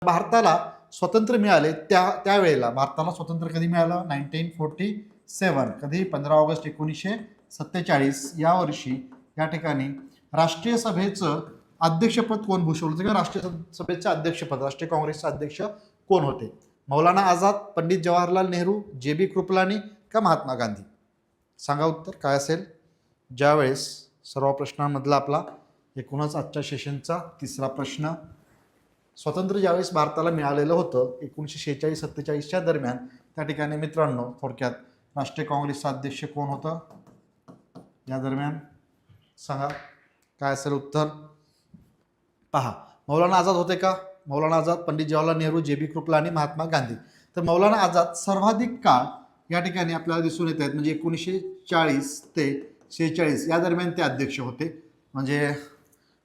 भारताला स्वातंत्र्य मिळाले त्यावेळेला भारताला स्वातंत्र्य कधी मिळालं? 1947. कधी? 15 ऑगस्ट 1947 या वर्षी या ठिकाणी राष्ट्रीय सभेचं अध्यक्षपद कोण भूषवलं होतं? किंवा राष्ट्रीय सभेचं अध्यक्षपद, राष्ट्रीय काँग्रेसचे अध्यक्ष कोण होते? मौलाना आझाद, पंडित जवाहरलाल नेहरू, जे.बी. कृपलानी का महात्मा गांधी? सांगा उत्तर काय असेल? ज्यावेळेस सर्व प्रश्नांमधला आपला एकूणच आजच्या सेशनचा तिसरा प्रश्न, स्वातंत्र्य ज्यावेळेस भारताला मिळालेलं होतं 1946-47च्या दरम्यान, त्या ठिकाणी मित्रांनो थोडक्यात राष्ट्रीय काँग्रेसचा अध्यक्ष कोण होतं या दरम्यान? सांगा काय असेल उत्तर? पहा, मौलाना आझाद होते का? मौलाना आझाद, पंडित जवाहरलाल नेहरू, जे.बी. कृपलानी, महात्मा गांधी. तर मौलाना आझाद सर्वाधिक काळ या ठिकाणी आपल्याला दिसून येत आहेत, म्हणजे 1940 ते 46 या दरम्यान ते अध्यक्ष होते. म्हणजे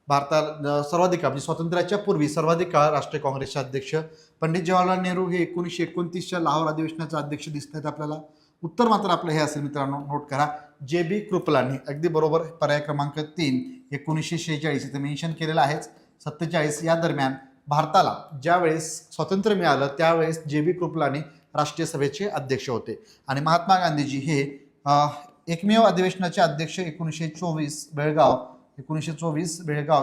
भारताला सर्वाधिक काळ, म्हणजे स्वातंत्र्याच्या पूर्वी सर्वाधिक काळ राष्ट्रीय काँग्रेसचे अध्यक्ष. पंडित जवाहरलाल नेहरू हे 1929च्या लाहोर अधिवेशनाचे अध्यक्ष दिसत आहेत आपल्याला. उत्तर मात्र आपलं हे असेल मित्रांनो, नोट करा, जे.बी. कृपलानी. अगदी बरोबर, पर्याय क्रमांक 3. 1946 इथे मेन्शन केलेलं आहेच. 47 या दरम्यान भारताला ज्यावेळेस स्वातंत्र्य मिळालं त्यावेळेस जे.बी. कृपलानी राष्ट्रीय सभेचे अध्यक्ष होते. आणि महात्मा गांधीजी हे एकमेव अधिवेशनाचे अध्यक्ष 1924 बेळगाव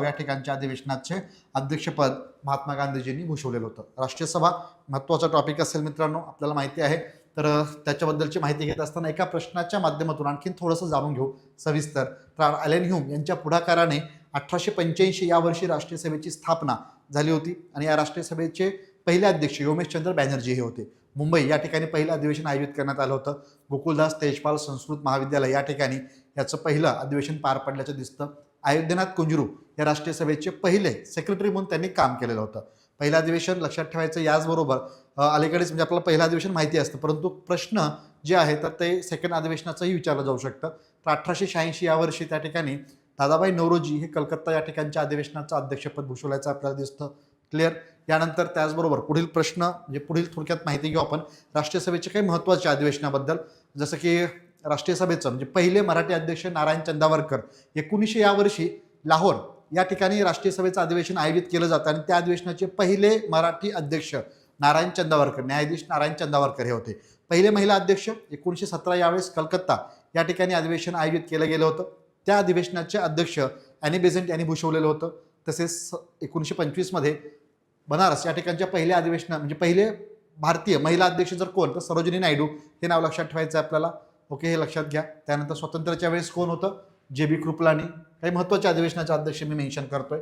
या ठिकाणच्या अधिवेशनाचे अध्यक्षपद महात्मा गांधीजींनी भूषवलेलं होतं. राष्ट्रीय सभा महत्त्वाचा टॉपिक असेल मित्रांनो, आपल्याला माहिती आहे. तर त्याच्याबद्दलची माहिती घेत असताना एका प्रश्नाच्या माध्यमातून आणखीन थोडंसं जाणून घेऊ सविस्तर. तर ॲलन ह्यूम यांच्या पुढाकाराने 1885 या वर्षी राष्ट्रीय सभेची स्थापना झाली होती. आणि या राष्ट्रीय सभेचे पहिले अध्यक्ष योमेशचंद्र बॅनर्जी हे होते. मुंबई या ठिकाणी पहिलं अधिवेशन आयोजित करण्यात आलं होतं. गोकुलदास तेजपाल संस्कृत महाविद्यालय या ठिकाणी याचं पहिलं अधिवेशन पार पडल्याचं दिसतं. अयोध्यनाथ कुंजरू या राष्ट्रीय सभेचे पहिले सेक्रेटरी म्हणून त्यांनी काम केलेलं होतं. पहिलं अधिवेशन लक्षात ठेवायचं. याचबरोबर अलीकडेच म्हणजे आपल्याला पहिलं अधिवेशन माहिती असतं, परंतु प्रश्न जे आहे तर ते सेकंड अधिवेशनाचंही विचारलं जाऊ शकतं. तर 1886 या वर्षी त्या ठिकाणी दादाभाई नौरोजी हे कलकत्ता या ठिकाणच्या अधिवेशनाचं अध्यक्षपद भूषवल्याचं आपल्याला दिसतं. क्लिअर. यानंतर त्याचबरोबर पुढील प्रश्न म्हणजे पुढील थोडक्यात माहिती घेऊ आपण राष्ट्रीय सभेचे काही महत्त्वाच्या अधिवेशनाबद्दल. जसं की राष्ट्रीय सभेचं म्हणजे पहिले मराठी अध्यक्ष नारायण चंदावरकर 1900 या वर्षी लाहोर या ठिकाणी राष्ट्रीय सभेचं अधिवेशन आयोजित केलं जातं. आणि त्या अधिवेशनाचे पहिले मराठी अध्यक्ष नारायण चंदावरकर, न्यायाधीश नारायण चंदावरकर हे होते. पहिले महिला अध्यक्ष 1917 यावेळेस कलकत्ता या ठिकाणी अधिवेशन आयोजित केलं गेलं होतं. त्या अधिवेशनाचे अध्यक्ष ॲनी बेझंट यांनी भूषवलेलं होतं. तसेच 1925 मध्ये बनारस या ठिकाणच्या पहिल्या अधिवेशना म्हणजे पहिले भारतीय महिला अध्यक्ष जर कोण, तर सरोजिनी नायडू हे नाव लक्षात ठेवायचं आहे आपल्याला. ओके, हे लक्षात घ्या. त्यानंतर स्वातंत्र्याच्या वेळेस कोण होतं? जे.बी. कृपलानी. काही महत्त्वाच्या अधिवेशनाचे अध्यक्ष मी मेन्शन करतोय.